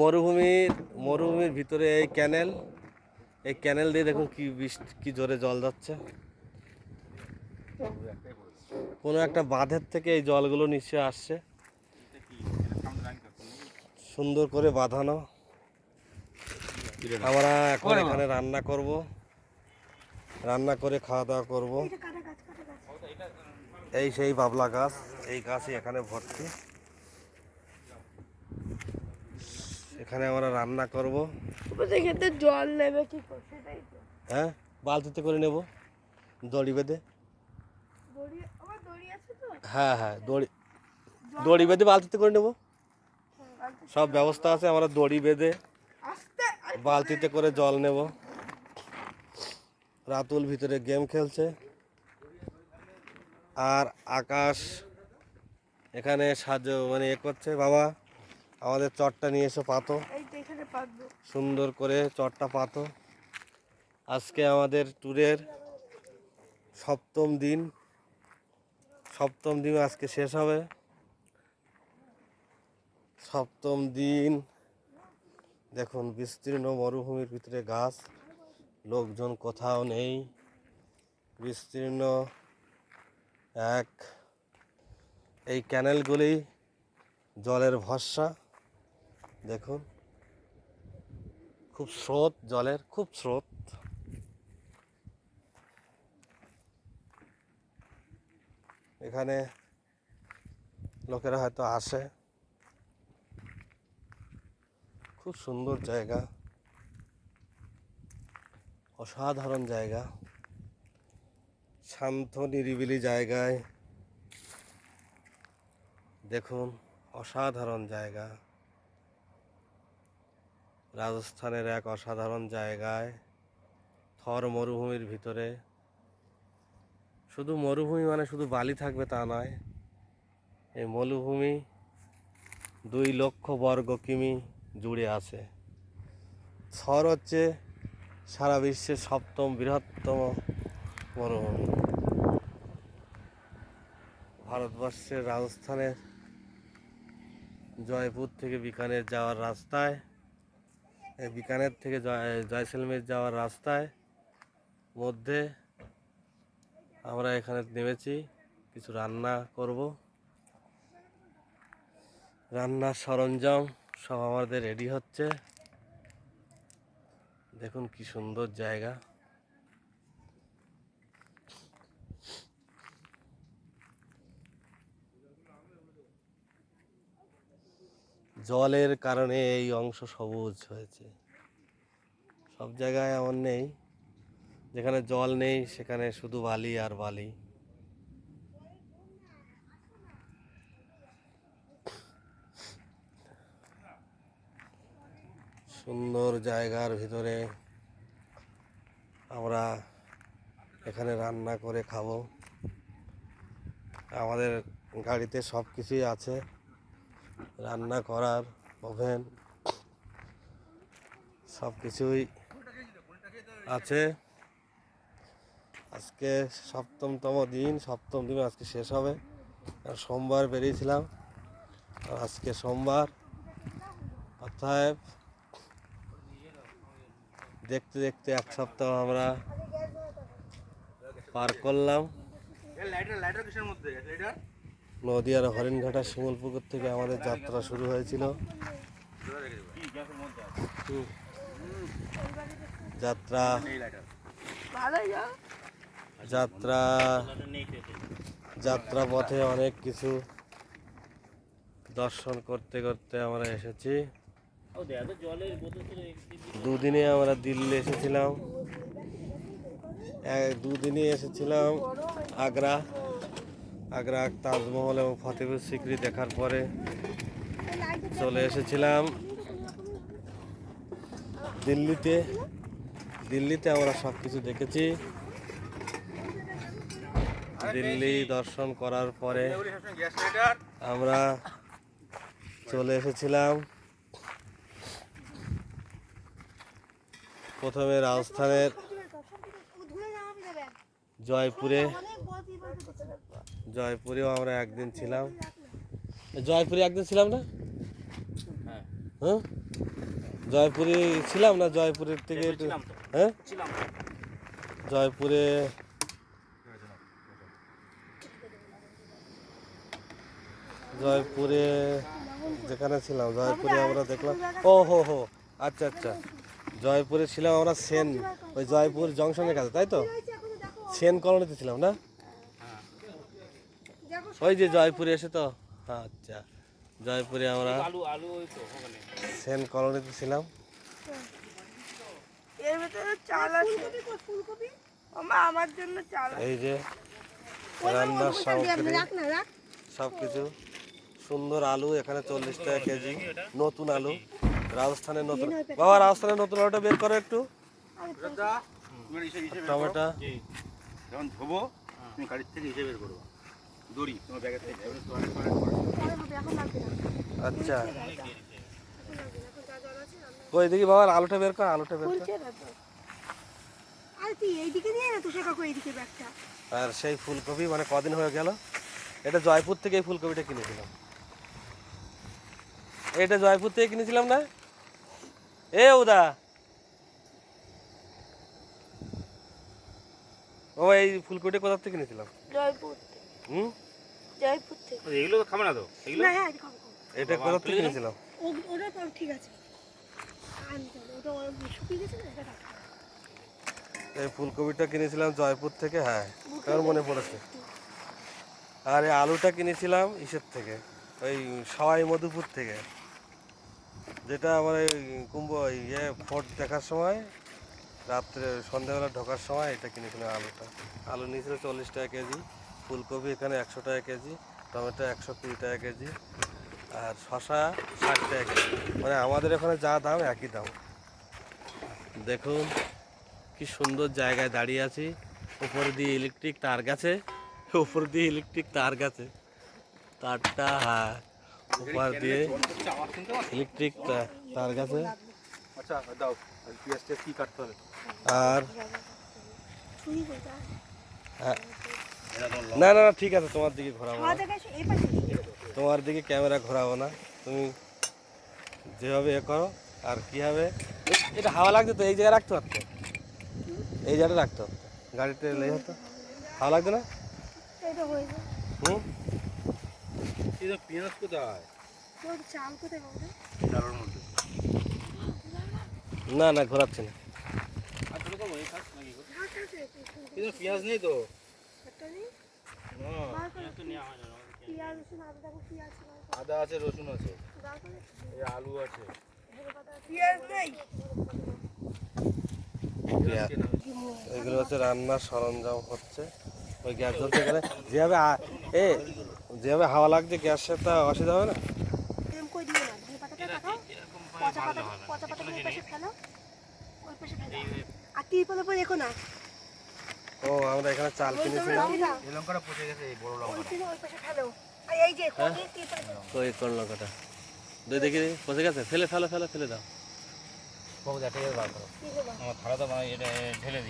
মরুভূমির ভিতরে এই ক্যানেল দিয়ে দেখুন কি জোরে জল যাচ্ছে। কোনো একটা বাঁধের থেকে এই জলগুলো নিচে আসছে, সুন্দর করে বাঁধানো। আমরা এখন এখানে রান্না করে খাওয়া দাওয়া করব। এই সেই বাবলা গাছ, এই গাছই এখানে ভর্তি। এখানে আমরা রান্না করব। জল নেবে কি করে? হ্যাঁ, বালতিতে করে নেব, দড়ি বেঁধে। হ্যাঁ হ্যাঁ, দড়ি বেঁধে বালতিতে করে নেব। সব ব্যবস্থা আছে, আমরা দড়ি বেঁধে বালতিতে করে জল নেব। রাতুল ভিতরে গেম খেলছে, আর আকাশ এখানে করছে। বাবা, আমাদের চটটা নিয়ে এসো, পাতো, সুন্দর করে চটটা পাতো। আজকে আমাদের ট্যুরের সপ্তম দিন আজকে শেষ হবে। সপ্তম দিন দেখুন, বিস্তীর্ণ মরুভূমির ভিতরে গাছ, লোকজন কোথাও নেই, বিস্তীর্ণ এই ক্যানেলগুলি জলের ভরসা। দেখুন, খুব স্রোত, জলের খুব স্রোত। এখানে লোকেরা হয়তো আসে। খুব সুন্দর জায়গা, অসাধারণ জায়গা, শান্ত নিরিবিলি জায়গায়। দেখুন, অসাধারণ জায়গা, রাজস্থানের এক অসাধারণ জায়গায়, থর মরুভূমির ভিতরে। শুধু মরুভূমি মানে শুধু বালি থাকবে তা নয়, এই মরুভূমি 2 লক্ষ বর্গ কিমি জুড়ে আছে। থর হচ্ছে সারা বিশ্বের 7ম বৃহত্তম মরুভূমি। ভারতবর্ষের রাজস্থানের জয়পুর থেকে বিকানের যাওয়ার রাস্তায়, বিকানের থেকে জয়সলমের যাওয়ার রাস্তায় মধ্যে আমরা এখানে নেমেছি। কিছু রান্না করব, রান্নার সরঞ্জাম সব আমাদের রেডি হচ্ছে। দেখুন কি সুন্দর জায়গা। জলের কারণে এই অংশ সবুজ হয়েছে। সব জায়গায় এমন নেই, যেখানে জল নেই সেখানে শুধু বালি আর বালি। সুন্দর জায়গার ভিতরে আমরা এখানে রান্না করে খাবো। আমাদের গাড়িতে সব কিছুই আছে, রান্না করার ওভেন সব কিছুই আছে। আজকে সপ্তম দিন আজকে শেষ হবে। আর সোমবার বেরিয়েছিলাম, আর আজকে সোমবার। অর্থাৎ দেখতে দেখতে 1 সপ্তাহ আমরা পার করলাম। নদীয়ার হরিণঘাটা শিমুলপুকুর থেকে আমাদের যাত্রা শুরু হয়েছিল। যাত্রা পথে অনেক কিছু দর্শন করতে করতে আমরা এসেছি। 2 দিনে আমরা দিল্লি এসেছিলাম। 2 দিনে এসেছিলাম আগ্রা তাজমহল এবং ফতেপুর সিকরি দেখার পরে চলে এসেছিলাম দিল্লিতে আমরা সব কিছু দেখেছি। দিল্লি দর্শন করার পরে আমরা চলে এসেছিলাম প্রথমে রাজস্থানের জয়পুরে। জয়পুরেও আমরা একদিন ছিলাম। জয়পুরে একদিন ছিলাম না? হ্যাঁ হ্যাঁ, জয়পুরে ছিলাম না? জয়পুরের থেকে একটু ছিলাম তো হ্যাঁ, ছিলাম জয়পুরে জয়পুরে যেখানে ছিলাম, জয়পুরে আমরা দেখলাম। ও হো হো, আচ্ছা আচ্ছা, জয়পুরে ছিলাম আমরা সেন, ওই জয়পুর জংশনের কাছে, তাই তো? সেন কলোনিতে ছিলাম না? ওই যে জয়পুরে এসে তো, আচ্ছা, জয়পুরে আমরা আলু আলু ওই তো ওখানে সেন কলোনিতে ছিলাম। এর ভেতরে চাল আছে। মামা আমার জন্য চাল আছে। এই যে রান্নার সামগ্রী সব কিছু, সুন্দর আলু এখানে 40 টাকা কেজি, নতুন আলু, রাজস্থানের নতুন। বাবা, রাজস্থানের নতুন আলুটা বের করো একটু। টমেটো, যখন ধোবো তুমি গাড়ির থেকে হিসেবে বের করবো, দড়ি তোমার ব্যাগের থেকে। আচ্ছা, কই দেখি বাবা, আলুটা বের কর, আলুটা বের কর। আর সেই ফুলকপি মানে কদিন হয়ে গেল, এটা জয়পুর থেকে এই ফুলকপিটা কিনেছিলাম। এটা জয়পুর থেকে কিনেছিলাম না? এ উদা, ও এই ফুলকপিটা কোথা থেকে কিনেছিলাম? জয়পুর থেকে। হুম, জয়পুর থেকে। এগুলো তো খাবে না তো, এগুলো না, হ্যাঁ, খাবো, খাবো। এটা কোথা থেকে কিনেছিলাম? ওটা তো ঠিক আছে। আনতে হবে, ওটা শুকিয়ে গেছে না, এটা রাখতে হবে। এই ফুলকপিটা কিনেছিলাম জয়পুর থেকে, হ্যাঁ আমার মনে পড়েছে। আর এই আলুটা কিনেছিলাম ইসের থেকে, ওই সবাই মধুপুর থেকে, যেটা আমার এই কুম্ভ ইয়ে ফোর্ট দেখার সময়, রাত্রে সন্ধ্যাবেলা ঢোকার সময় এটা কিনেছিলাম আলুটা। আলু নিয়েছিল 40 টাকা কেজি, ফুলকপি এখানে 100 টাকা কেজি, টমেটো 120 টাকা কেজি, আর শসা 60 টাকা কেজি। মানে আমাদের এখানে যা দাম একই দাম। দেখুন কি সুন্দর জায়গায় দাঁড়িয়ে আছি, উপরে দিয়ে ইলেকট্রিক তার গেছে, উপর দিয়ে ইলেকট্রিক তার গেছে, তারটা হ্যাঁ উপর দিয়ে আওয়াজ শুনতে পাচ্ছ? ইলেকট্রিক তার গেছে। আচ্ছা দাও, পেঁয়াজ টেয়াজ কি কাটতে হবে? আর ছুরি কোথা? হ্যাঁ, না না না, ঠিক আছে, তোমার দিকে ঘোরাবো না, এই পাশে। তোমার দিকে ক্যামেরা ঘোরাবো না, তুমি যেভাবে এ করো। আর কি হবে, এটা হাওয়া লাগছে তো, এই জায়গায় রাখতে পারতো, এই জায়গাটা রাখতে পারতো, গাড়িতে লেগে হতো, হাওয়া লাগছে না? এটা হয়েছে। হুম, এই যে পেঁয়াজ কোথায়? তোর চাল কোথায় বাবা? চালের মধ্যে। না না, ঘোরাচ্ছে না। আর ছোটো করবো এই খাস নাকি? ঘাট আছে, কিন্তু পেঁয়াজ নেই তো। ঘাটটা নেই? না, বার করো। তো নেওয়া হয় না পেঁয়াজ রসুন আদা, দেখো পেঁয়াজ বার করো। আদা আছে, রসুন আছে, বার করো। এই আলু আছে। পেঁয়াজ নেই? পেঁয়াজ, এগুলো হচ্ছে রান্নার সরঞ্জাম হচ্ছে, ওই গ্যাস জ্বলছে এখানে, যেভাবে যেভাবে হাওয়া লাগছে গ্যাসের তা অসুবিধা হবে না। এরকম করে দিও না, ধনে পাতাটা কাটো, পচা পাতাটা ওই পাশে ফেলো, ওই পাশে ফেলো। আর তিরপলের উপর রেখো না। ও, আমরা এখানে চাল কিনেছিলাম। এই লঙ্কাটা পচে গেছে, এই বড় লঙ্কাটা। ওই পাশে ফেলো। আর এই যে কোটি তিরপলে ফেলো। ওই কোন লঙ্কাটা দেখি পচে গেছে, ফেলে ফেলে ফেলে ফেলে দাও। বার করো। কি করবা? আমার থালাটা মানে এটা ঢেলে দিই।